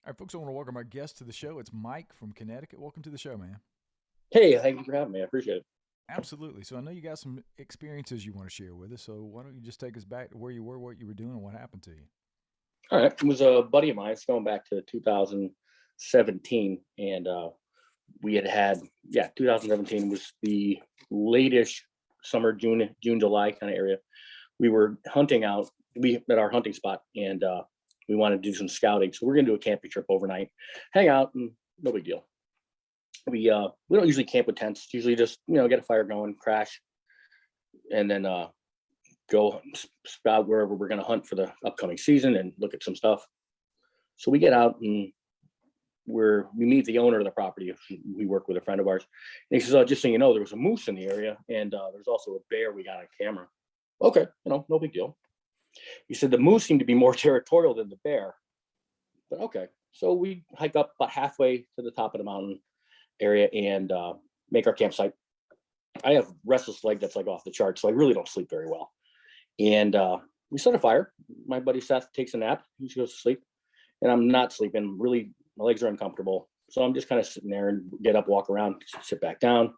All right, folks, I want to welcome our guest to the show. It's Mike from Connecticut. Welcome to the show, man. Hey, thank you for having me. I appreciate it. Absolutely. So I know you got some experiences you want to share with us. So why don't you just take us back to where you were, what you were doing, and what happened to you? All right. It was a buddy of mine. It's going back to 2017. And we had 2017 was the latest summer, July kind of area. We were hunting out, we at our hunting spot, and we wanted to do some scouting. So we're going to do a camping trip overnight, hang out, and no big deal. We don't usually camp with tents, usually just, get a fire going, crash, and then go scout wherever we're going to hunt for the upcoming season and look at some stuff. So we get out and we meet the owner of the property. We work with a friend of ours, and he says, "Oh, just so you know, there was a moose in the area, and there's also a bear we got on camera." Okay, no big deal. He said the moose seemed to be more territorial than the bear, but okay. So we hike up about halfway to the top of the mountain area and make our campsite. I have restless leg that's like off the chart, so I really don't sleep very well. And we set a fire. My buddy Seth takes a nap. He goes to sleep, and I'm not sleeping. Really, my legs are uncomfortable, so I'm just kind of sitting there and get up, walk around, sit back down,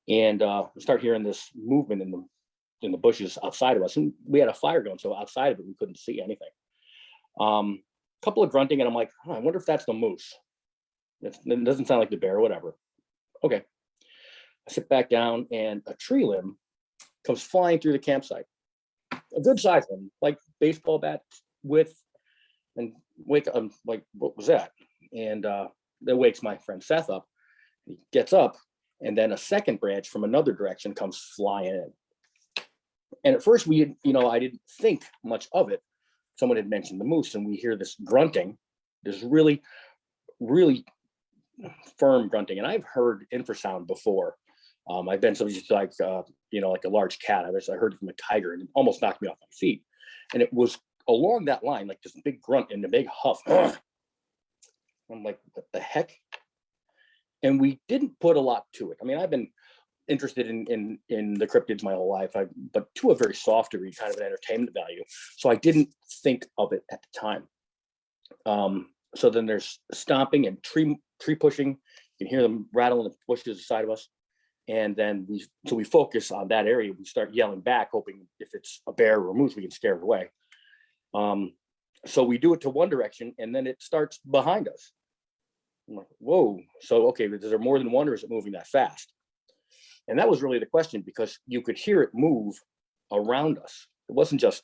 and start hearing this movement in the bushes outside of us. And we had a fire going, so outside of it, we couldn't see anything. Couple of grunting, and I'm like, I wonder if that's the moose. It doesn't sound like the bear or whatever. Okay. I sit back down, and a tree limb comes flying through the campsite. A good size one, like baseball bat width, and wake up. I'm like, what was that? And that wakes my friend Seth up. He gets up, and then a second branch from another direction comes flying in. And at first, I didn't think much of it. Someone had mentioned the moose, and we hear this grunting, this really, really firm grunting. And I've heard infrasound before. I've been somebody just like like a large cat. I heard it from a tiger, and it almost knocked me off my feet. And it was along that line, like this big grunt and a big huff. I'm like, what the heck? And we didn't put a lot to it. I mean, I've been interested in the cryptids my whole life, but to a very soft degree, kind of an entertainment value. So I didn't think of it at the time. So then there's stomping and tree pushing. You can hear them rattling the bushes beside of us. And then we focus on that area. We start yelling back, hoping if it's a bear or a moose, we can scare it away. So we do it to one direction, and then it starts behind us. I'm like, whoa. So, okay, is there more than one, or is it moving that fast? And that was really the question, because you could hear it move around us. It wasn't just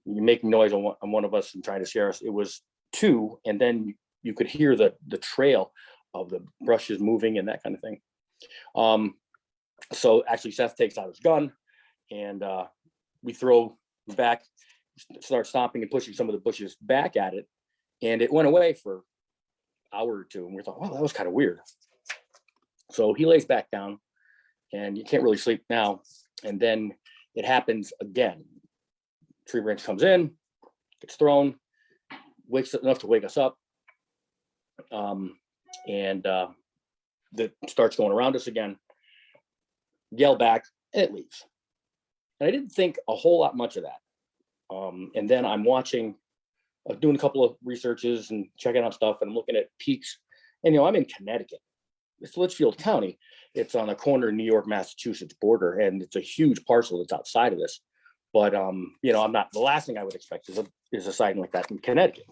making noise on one of us and trying to scare us. It was two, and then you could hear the trail of the brushes moving and that kind of thing. So actually, Seth takes out his gun, and we throw back, start stomping and pushing some of the bushes back at it, and it went away for an hour or two. And we thought, well, that was kind of weird. So he lays back down, and you can't really sleep now. And then it happens again. Tree branch comes in, gets thrown, wakes up enough to wake us up, and that starts going around us again. Yell back, and it leaves. And I didn't think a whole lot much of that. And then I'm doing a couple of researches and checking out stuff, and I'm looking at peaks. And I'm in Connecticut. It's Litchfield County. It's on the corner of New York, Massachusetts border, and it's a huge parcel that's outside of this. But I'm not. The last thing I would expect is a sighting like that in Connecticut.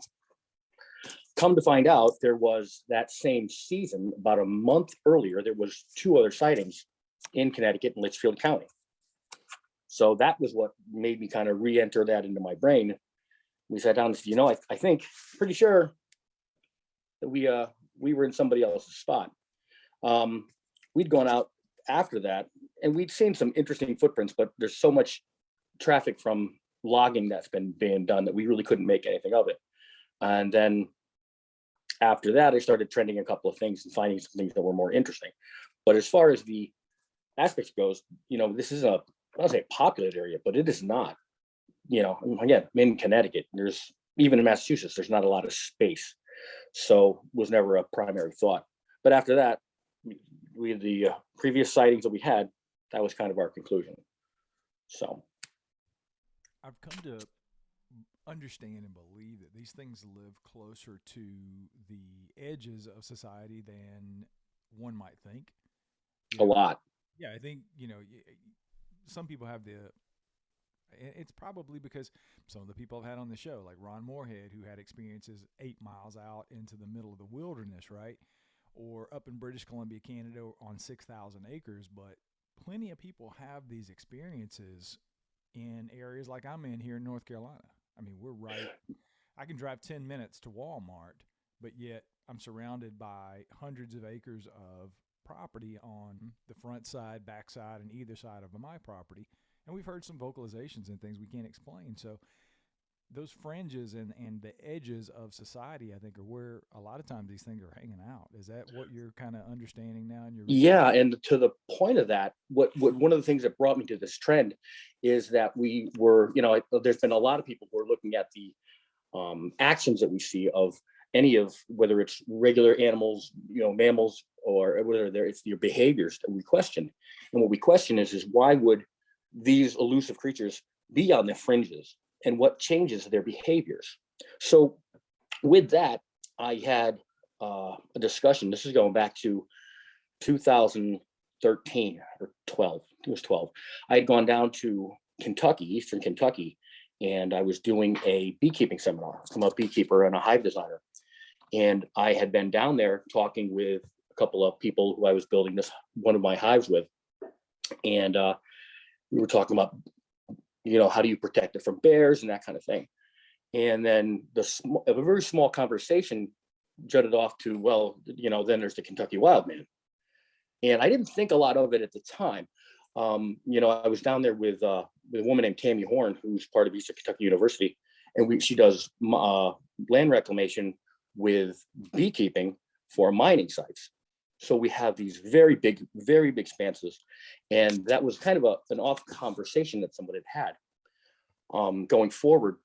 Come to find out, there was that same season, about a month earlier, there was two other sightings in Connecticut and Litchfield County. So that was what made me kind of re-enter that into my brain. We sat down and said, I think, pretty sure that we were in somebody else's spot. We'd gone out after that, and we'd seen some interesting footprints, but there's so much traffic from logging that's been being done that we really couldn't make anything of it. And then after that, I started trending a couple of things and finding some things that were more interesting. But as far as the aspects goes, this is I don't say a populated area, but it is not. Again, I'm in Connecticut. There's, even in Massachusetts, there's not a lot of space. So it was never a primary thought. But after that, the previous sightings that we had, that was kind of our conclusion. So I've come to understand and believe that these things live closer to the edges of society than one might think. You A know, lot. yeah, I think, some people have it's probably because some of the people I've had on the show, like Ron Moorhead, who had experiences 8 miles out into the middle of the wilderness, right? Or up in British Columbia, Canada, on 6,000 acres. But plenty of people have these experiences in areas like I'm in here in North Carolina. I mean, we're right. I can drive 10 minutes to Walmart, but yet I'm surrounded by hundreds of acres of property on the front side, back side, and either side of my property. And we've heard some vocalizations and things we can't explain. So those fringes and the edges of society, I think, are where a lot of times these things are hanging out. Is that what you're kind of understanding now in your research? Yeah, and to the point of that, what one of the things that brought me to this trend is that we were, there's been a lot of people who are looking at the actions that we see of any of, whether it's regular animals, mammals, or whether it's your behaviors that we question. And what we question is why would these elusive creatures be on the fringes, and what changes their behaviors? So with that, I had a discussion. This is going back to 2013 or 12. It was 12. I had gone down to Kentucky, Eastern Kentucky, and I was doing a beekeeping seminar. I'm a beekeeper and a hive designer. And I had been down there talking with a couple of people who I was building one of my hives with. And we were talking about, how do you protect it from bears and that kind of thing. And then a very small conversation jutted off to, well, then there's the Kentucky wild man. And I didn't think a lot of it at the time. I was down there with a woman named Tammy Horn, who's part of Eastern Kentucky University, and she does land reclamation with beekeeping for mining sites. So we have these very big expanses, and that was kind of an off conversation that someone had going forward.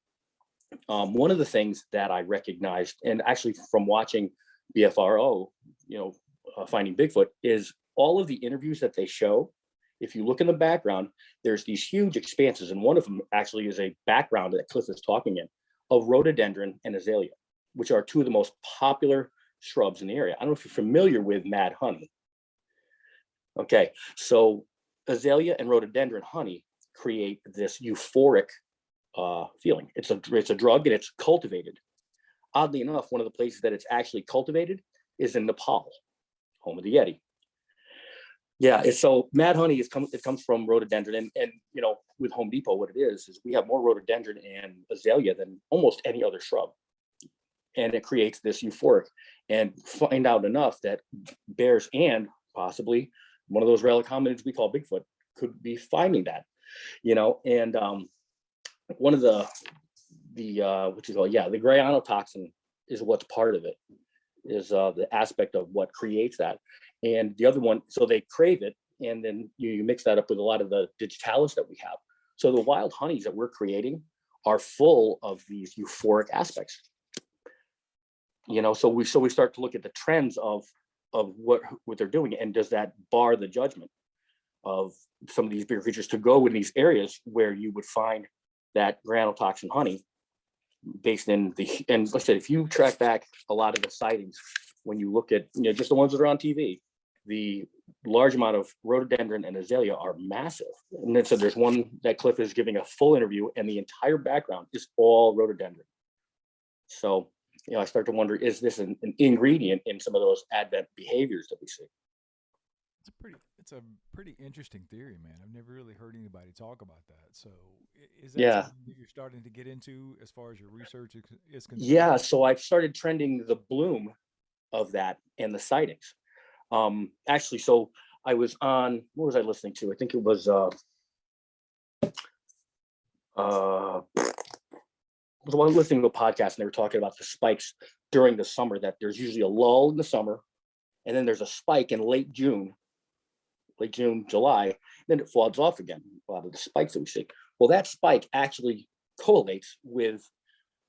One of the things that I recognized, and actually from watching BFRO, Finding Bigfoot, is all of the interviews that they show. If you look in the background, there's these huge expanses, and one of them actually is a background that Cliff is talking in of rhododendron and azalea, which are two of the most popular shrubs in the area. I don't know if you're familiar with mad honey. Okay, so azalea and rhododendron honey create this euphoric feeling. It's a drug, and it's cultivated. Oddly enough, one of the places that it's actually cultivated is in Nepal, home of the Yeti. Yeah, so mad honey it comes from rhododendron, and with Home Depot, what it is we have more rhododendron and azalea than almost any other shrub, and it creates this euphoric. And find out enough that bears and possibly one of those relic hominids we call Bigfoot could be finding that, and one of the the gray ionotoxin is what's part of it, is the aspect of what creates that. And the other one, so they crave it, and then you mix that up with a lot of the digitalis that we have. So the wild honeys that we're creating are full of these euphoric aspects. So we start to look at the trends of what they're doing, and does that bar the judgment of some of these bigger creatures to go in these areas where you would find that granotoxin honey based in and like I said, if you track back a lot of the sightings, when you look at just the ones that are on TV, the large amount of rhododendron and azalea are massive. And then so there's one that Cliff is giving a full interview, and the entire background is all rhododendron. So I start to wonder, is this an ingredient in some of those advent behaviors that we see? It's a pretty interesting theory, man. I've never really heard anybody talk about that. So is that Yeah. something that you're starting to get into as far as your research is concerned? Yeah. So I've started trending the bloom of that and the sightings. Actually, so I was on, what was I listening to? I think it was I was listening to a podcast, and they were talking about the spikes during the summer, that there's usually a lull in the summer, and then there's a spike in late June, July, then it falls off again, a lot of the spikes that we see. Well, that spike actually correlates with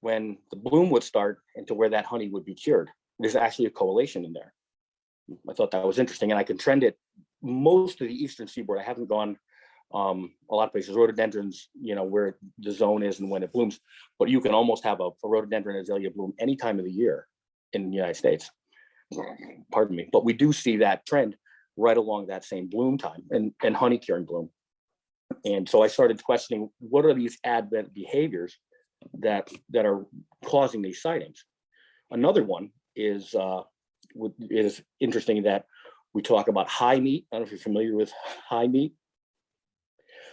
when the bloom would start and to where that honey would be cured. There's actually a correlation in there. I thought that was interesting, and I can trend it most of the eastern seaboard. I haven't gone A lot of places, rhododendrons, where the zone is and when it blooms, but you can almost have a rhododendron azalea bloom any time of the year in the United States. Pardon me. But we do see that trend right along that same bloom time and honey curing bloom. And so I started questioning, what are these advent behaviors that are causing these sightings? Another one is interesting, that we talk about high meat. I don't know if you're familiar with high meat.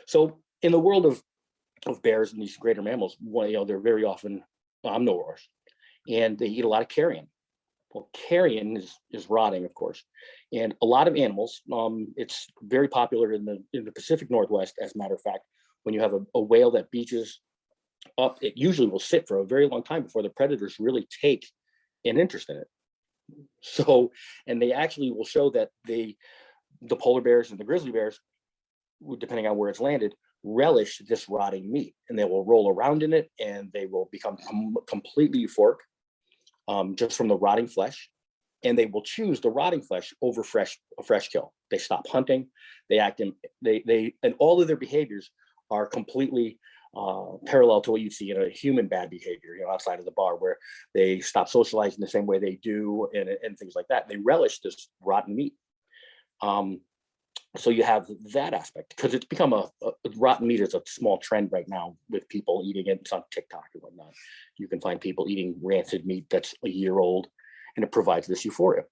So in the world of bears and these greater mammals, they're very often omnivores, and they eat a lot of carrion. Well, carrion is rotting, of course, and a lot of animals. It's very popular in the Pacific Northwest. As a matter of fact, when you have a whale that beaches up, it usually will sit for a very long time before the predators really take an interest in it. So, and they actually will show that the polar bears and the grizzly bears, depending on where it's landed, relish this rotting meat, and they will roll around in it, and they will become completely euphoric just from the rotting flesh, and they will choose the rotting flesh over a fresh kill. They stop hunting. They act in and all of their behaviors are completely parallel to what you see in a human bad behavior, outside of the bar, where they stop socializing the same way they do, and things like that. They relish this rotten meat. So you have that aspect, because it's become a rotten meat is a small trend right now with people eating it. It's on TikTok and whatnot. You can find people eating rancid meat that's a year old, and it provides this euphoria.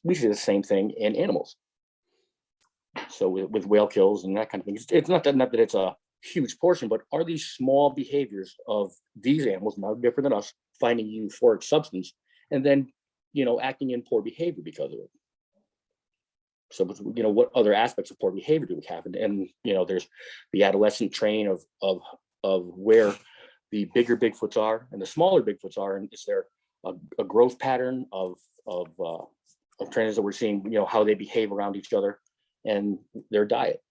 We see the same thing in animals. So with whale kills and that kind of thing, it's not that it's a huge portion, but are these small behaviors of these animals, no different than us, finding euphoric substance and then acting in poor behavior because of it? So, what other aspects of poor behavior do we have? And there's the adolescent train of where the bigger Bigfoots are and the smaller Bigfoots are, and is there a growth pattern of trainers that we're seeing, how they behave around each other and their diet.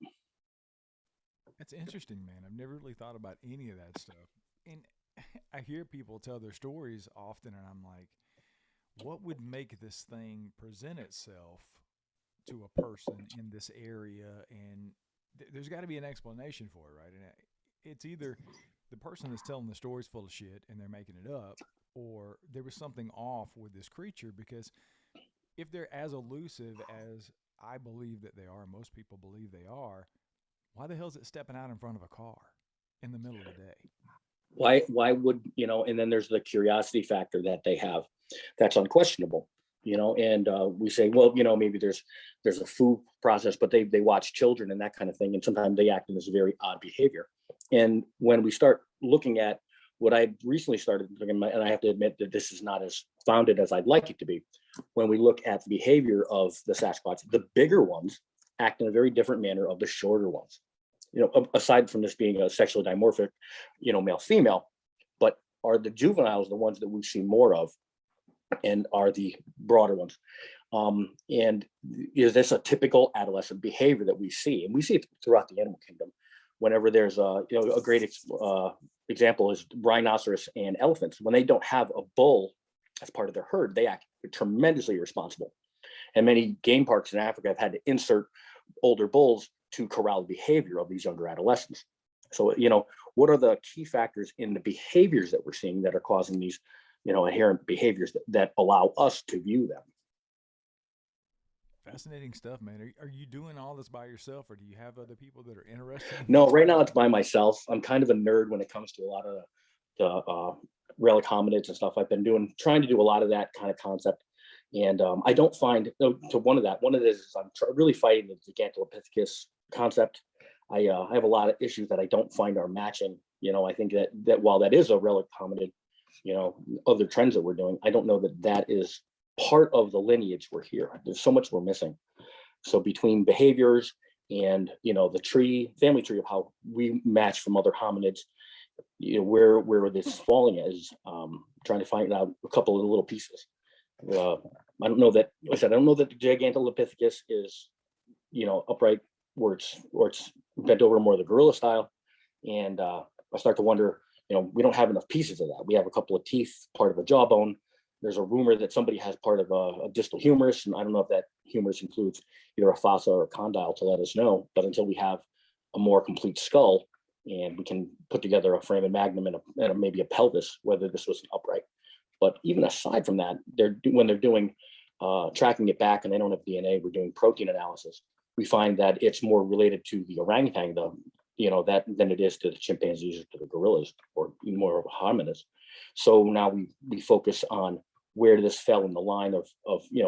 That's interesting, man. I've never really thought about any of that stuff. And I hear people tell their stories often, and I'm like, what would make this thing present itself to a person in this area? And there's got to be an explanation for it, right? And it's either the person that's telling the story's full of shit and they're making it up, or there was something off with this creature, because if they're as elusive as I believe that they are, most people believe they are, why the hell is it stepping out in front of a car in the middle of the day? Why would, and then there's the curiosity factor that they have. That's unquestionable, and we say, well, maybe there's a food process, but they watch children and that kind of thing. And sometimes they act in this very odd behavior. And when we start looking at what I recently started looking at, and I have to admit that this is not as founded as I'd like it to be, when we look at the behavior of the Sasquatch, the bigger ones act in a very different manner of the shorter ones. Aside from this being a sexually dimorphic, male female, but are the juveniles the ones that we see more of, and are the broader ones? And is this a typical adolescent behavior that we see? And we see it throughout the animal kingdom. Whenever there's a great example is rhinoceros and elephants. When they don't have a bull as part of their herd, they act tremendously irresponsible. And many game parks in Africa have had to insert older bulls to corral the behavior of these younger adolescents. So, what are the key factors in the behaviors that we're seeing that are causing these, inherent behaviors that allow us to view them? Fascinating stuff, man. Are you doing all this by yourself, or do you have other people that are interested in No, this? right now it's by myself. I'm kind of a nerd when it comes to a lot of the relic hominids and stuff. I've been trying to do a lot of that kind of concept. And I don't find, to one of this is I'm really fighting the Gigantolopithecus concept. I have a lot of issues that I don't find are matching. I think that while that is a relic hominid, other trends that we're doing, I don't know that is part of the lineage we're here. There's so much we're missing. So between behaviors and, the family tree of how we match from other hominids, where this is falling is trying to find out a couple of the little pieces. I don't know that, like I said, I don't know that the Gigantolopithecus is, upright where it's bent over more the gorilla style. And I start to wonder, we don't have enough pieces of that. We have a couple of teeth, part of a jawbone. There's a rumor that somebody has part of a distal humerus, and I don't know if that humerus includes either a fossa or a condyle to let us know. But until we have a more complete skull, and we can put together a foramen magnum and maybe a pelvis, whether this was an upright. But even aside from that, when they're doing tracking it back and they don't have DNA, we're doing protein analysis. We find that it's more related to the orangutan, than it is to the chimpanzees or to the gorillas, or even more of a hominids. So now we focus on where this fell in the line of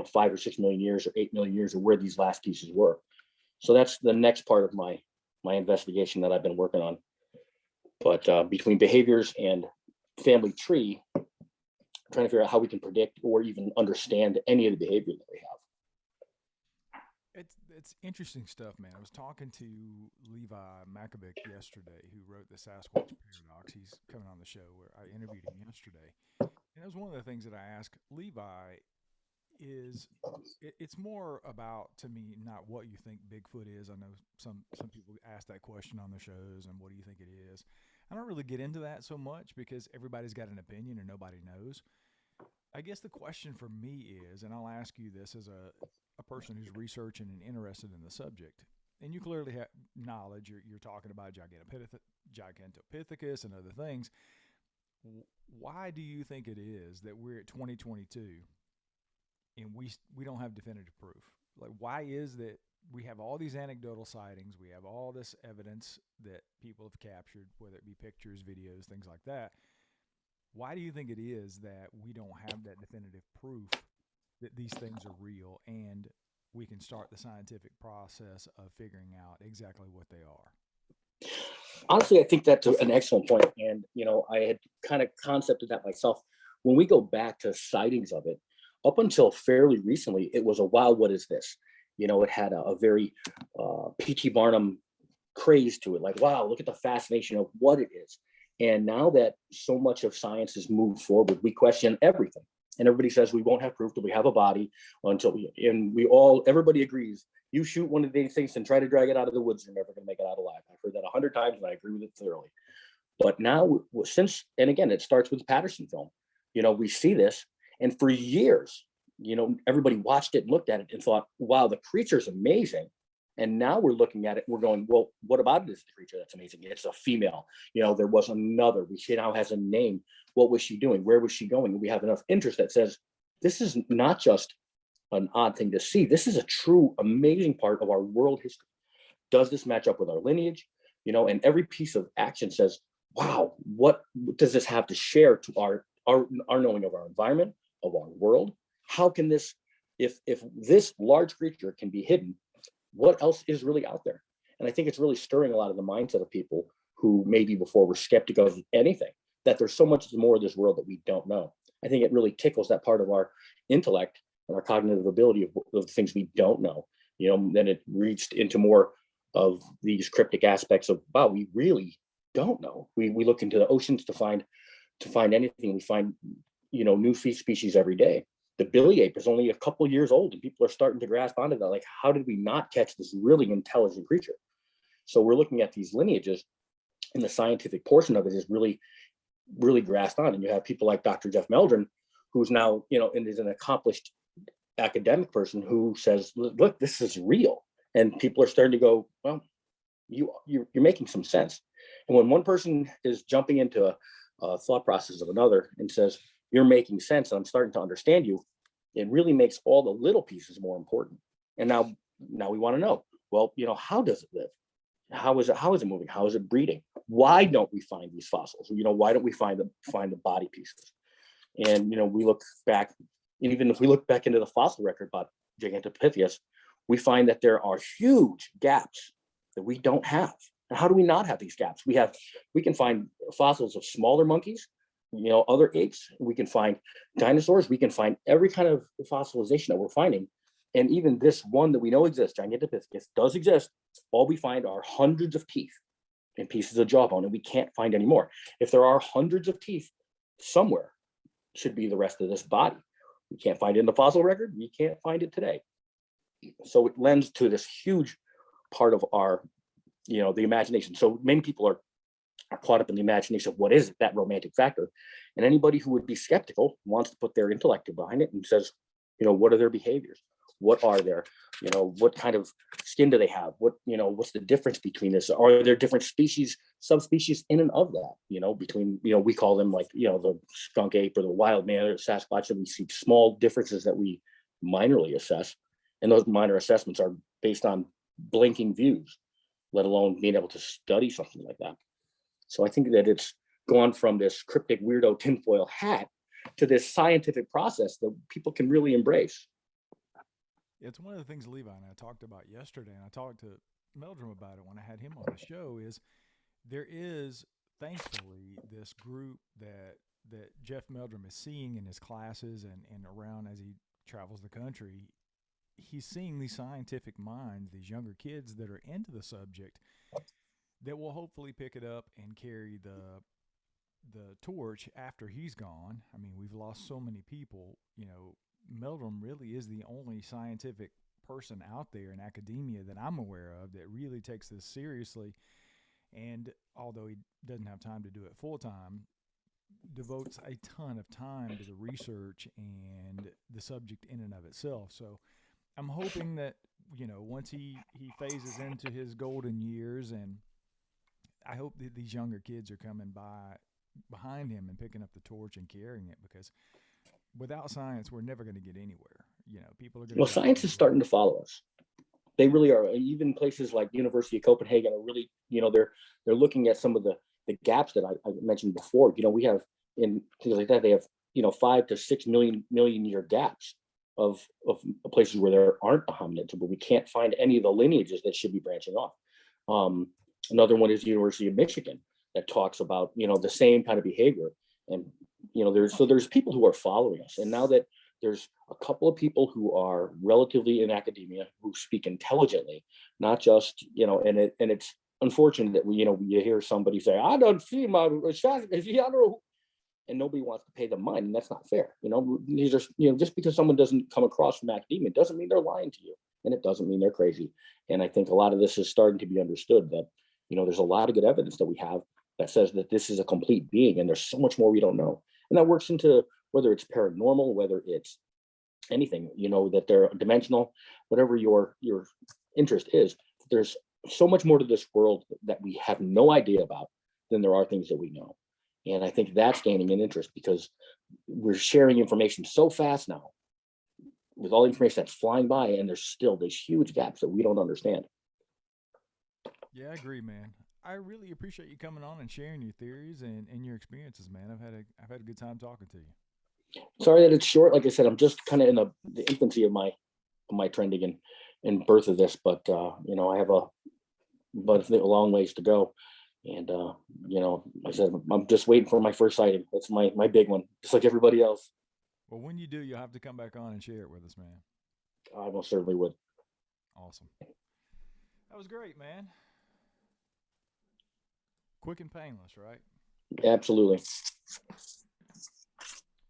5 or 6 million years or 8 million years, or where these last pieces were. So that's the next part of my investigation that I've been working on. But between behaviors and family tree, I'm trying to figure out how we can predict or even understand any of the behavior that we have. It's interesting stuff, man. I was talking to Levi Makovic yesterday, who wrote the Sasquatch Paradox. He's coming on the show where I interviewed him yesterday. And that was one of the things that I asked Levi is it's more about, to me, not what you think Bigfoot is. I know some people ask that question on the shows, and what do you think it is? I don't really get into that so much because everybody's got an opinion and nobody knows. I guess the question for me is, and I'll ask you this as a person who's researching and interested in the subject, and you clearly have knowledge. You're talking about Gigantopithecus and other things. Why do you think it is that we're at 2022 and we don't have definitive proof? Like, why is that we have all these anecdotal sightings, we have all this evidence that people have captured, whether it be pictures, videos, things like that? Why do you think it is that we don't have that definitive proof that these things are real and we can start the scientific process of figuring out exactly what they are? Honestly, I think that's an excellent point. And, I had kind of concepted that myself. When we go back to sightings of it, up until fairly recently, it was a wow, what is this? It had a very P.T. Barnum craze to it. Like, wow, look at the fascination of what it is. And now that so much of science has moved forward, we question everything. And everybody says we won't have proof that we have a body everybody agrees. You shoot one of these things and try to drag it out of the woods, you're never going to make it out alive. I've heard that 100 times and I agree with it thoroughly. But now, and again, it starts with the Patterson film. We see this, and for years, everybody watched it and looked at it and thought, wow, the creature's amazing. And now we're looking at it, we're going, well, what about this creature that's amazing? It's a female. There was another. She now has a name. What was she doing? Where was she going? We have enough interest that says, this is not just an odd thing to see. This is a true, amazing part of our world history. Does this match up with our lineage? And every piece of action says, wow, what does this have to share to our knowing of our environment, of our world? How can this, if this large creature can be hidden, what else is really out there? And I think it's really stirring a lot of the mindset of people who maybe before were skeptical of anything, that there's so much more of this world that we don't know. I think it really tickles that part of our intellect and our cognitive ability of the things we don't know. Then it reached into more of these cryptic aspects of, wow, we really don't know. We look into the oceans to find anything. We find, new species every day. The billy ape is only a couple of years old and people are starting to grasp onto that. Like, how did we not catch this really intelligent creature? So we're looking at these lineages, and the scientific portion of it is really, really grasped on. And you have people like Dr. Jeff Meldrum, who's now, and is an accomplished academic person who says, look, this is real. And people are starting to go, well, you're making some sense. And when one person is jumping into a thought process of another and says, you're making sense, and I'm starting to understand you, it really makes all the little pieces more important. And now we want to know, well, how does it live? How is it moving? How is it breeding? Why don't we find these fossils? Why don't we find the body pieces? And we look back, and even if we look back into the fossil record about Gigantopithecus, we find that there are huge gaps that we don't have. And how do we not have these gaps? We can find fossils of smaller monkeys, other apes. We can find dinosaurs. We can find every kind of fossilization that we're finding. And even this one that we know exists, Gigantopithecus, does exist. All we find are hundreds of teeth and pieces of jawbone, and we can't find any more. If there are hundreds of teeth, somewhere should be the rest of this body. We can't find it in the fossil record. We can't find it today. So it lends to this huge part of our, the imagination. So many people are caught up in the imagination of what is it, that romantic factor. And anybody who would be skeptical wants to put their intellect behind it and says, what are their behaviors? What are there? What kind of skin do they have? What's the difference between this? Are there different species, subspecies in and of that? Between, we call them like, the skunk ape or the wild man or the Sasquatch, and we see small differences that we minorly assess. And those minor assessments are based on blinking views, let alone being able to study something like that. So I think that it's gone from this cryptic weirdo tinfoil hat to this scientific process that people can really embrace. It's one of the things Levi and I talked about yesterday, and I talked to Meldrum about it when I had him on the show. Is there is thankfully this group that Jeff Meldrum is seeing in his classes and around as he travels the country. He's seeing these scientific minds, these younger kids that are into the subject, that will hopefully pick it up and carry the torch after he's gone. I mean, we've lost so many people. Meldrum really is the only scientific person out there in academia that I'm aware of that really takes this seriously. And although he doesn't have time to do it full time, devotes a ton of time to the research and the subject in and of itself. So I'm hoping that, once he phases into his golden years, and I hope that these younger kids are coming behind him and picking up the torch and carrying it, because without science, we're never going to get anywhere. People are going to. Well, science is starting to follow us. They really are. Even places like University of Copenhagen are really, they're looking at some of the gaps that I mentioned before. We have in things like that, they have 5 to 6 million year gaps of places where there aren't hominids, but we can't find any of the lineages that should be branching off. Another one is the University of Michigan that talks about the same kind of behavior, and there's people who are following us. And now that there's a couple of people who are relatively in academia who speak intelligently, not just and it's unfortunate that you hear somebody say, I don't see my and nobody wants to pay the mind, and that's not fair. These are just because someone doesn't come across from academia doesn't mean they're lying to you, and it doesn't mean they're crazy. And I think a lot of this is starting to be understood, that there's a lot of good evidence that we have that says that this is a complete being, and there's so much more we don't know. And that works into whether it's paranormal, whether it's anything, that they're dimensional, whatever your interest is. There's so much more to this world that we have no idea about than there are things that we know. And I think that's gaining an interest because we're sharing information so fast now with all the information that's flying by, and there's still these huge gaps that we don't understand. Yeah, I agree, man. I really appreciate you coming on and sharing your theories and your experiences, man. I've had a good time talking to you. Sorry that it's short. Like I said, I'm just kind of in the infancy of my trending and birth of this, but I have a long ways to go. And like I said, I'm just waiting for my first sighting. That's my big one, just like everybody else. Well, when you do, you'll have to come back on and share it with us, man. I most certainly would. Awesome. That was great, man. Quick and painless, right? Absolutely.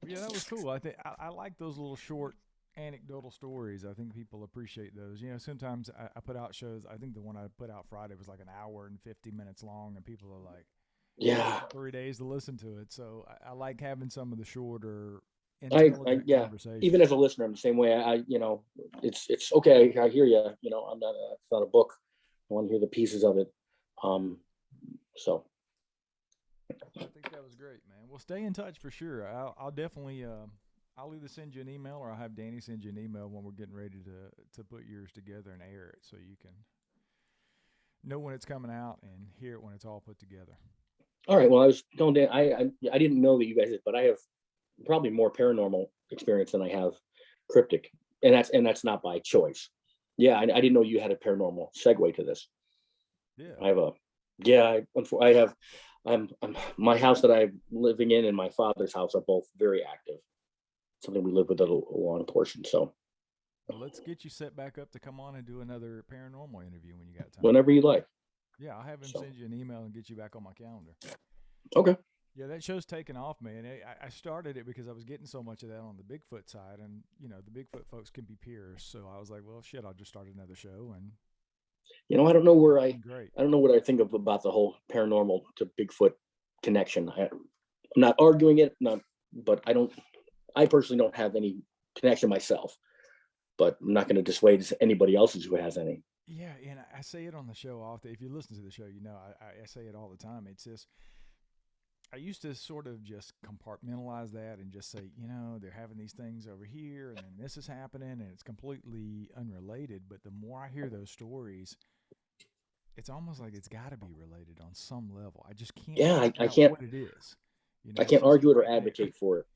Yeah, that was cool. I think I like those little short anecdotal stories. I think people appreciate those. Sometimes I put out shows. I think the one I put out Friday was like an hour and 50 minutes long, and people are like, yeah, 3 days to listen to it. So I like having some of the shorter, intelligent conversations. Even as a listener, I'm the same way. It's okay. I hear you. I'm not. It's not a book. I want to hear the pieces of it. So. I think that was great, man. Well, stay in touch for sure. I'll definitely. I'll either send you an email or I'll have Danny send you an email when we're getting ready to put yours together and air it, so you can know when it's coming out and hear it when it's all put together. All right. Well, I was telling Dan, I didn't know that you guys did, but I have probably more paranormal experience than I have cryptic, and that's not by choice. Yeah, I didn't know you had a paranormal segue to this. Yeah, I have. I'm my house that I'm living in and my father's house are both very active. Something we live with a long portion. So well, let's get you set back up to come on and do another paranormal interview when you got time. Whenever you like. Yeah, I'll have him send you an email and get you back on my calendar. Okay. Yeah, that show's taken off, man. I started it because I was getting so much of that on the Bigfoot side, and the Bigfoot folks can be peers. So I was like, well, shit, I'll just start another show. And I don't know where I don't know what I think of about the whole paranormal to Bigfoot connection. I'm not arguing it, but I personally don't have any connection myself. but I'm not going to dissuade anybody else's who has any. Yeah, and I say it on the show often. If you listen to the show, you know I say it all the time. It's just I used to sort of just compartmentalize that and just say, you know, they're having these things over here, and then this is happening, and it's completely unrelated. But the more I hear those stories, it's almost like it's got to be related on some level. I just can't Yeah, figure I out can't what it is. You know, I it's can't just argue it or right there. advocate for it.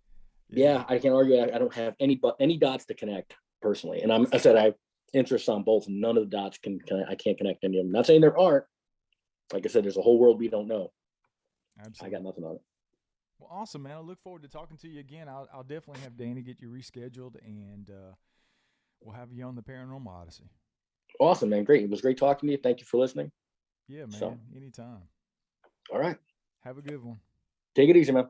Yeah. Yeah, I can argue. I don't have any dots to connect personally, and I said I have interests on both. None of the dots I can't connect any of them. Not saying there aren't. Like I said, there's a whole world we don't know. Absolutely. I got nothing on it. Well, awesome, man. I look forward to talking to you again. I'll definitely have Danny get you rescheduled, and we'll have you on the Paranormal Odyssey. Awesome, man. Great. It was great talking to you. Thank you for listening. Yeah, man. So, Anytime. all right. Have a good one. Take it easy, man.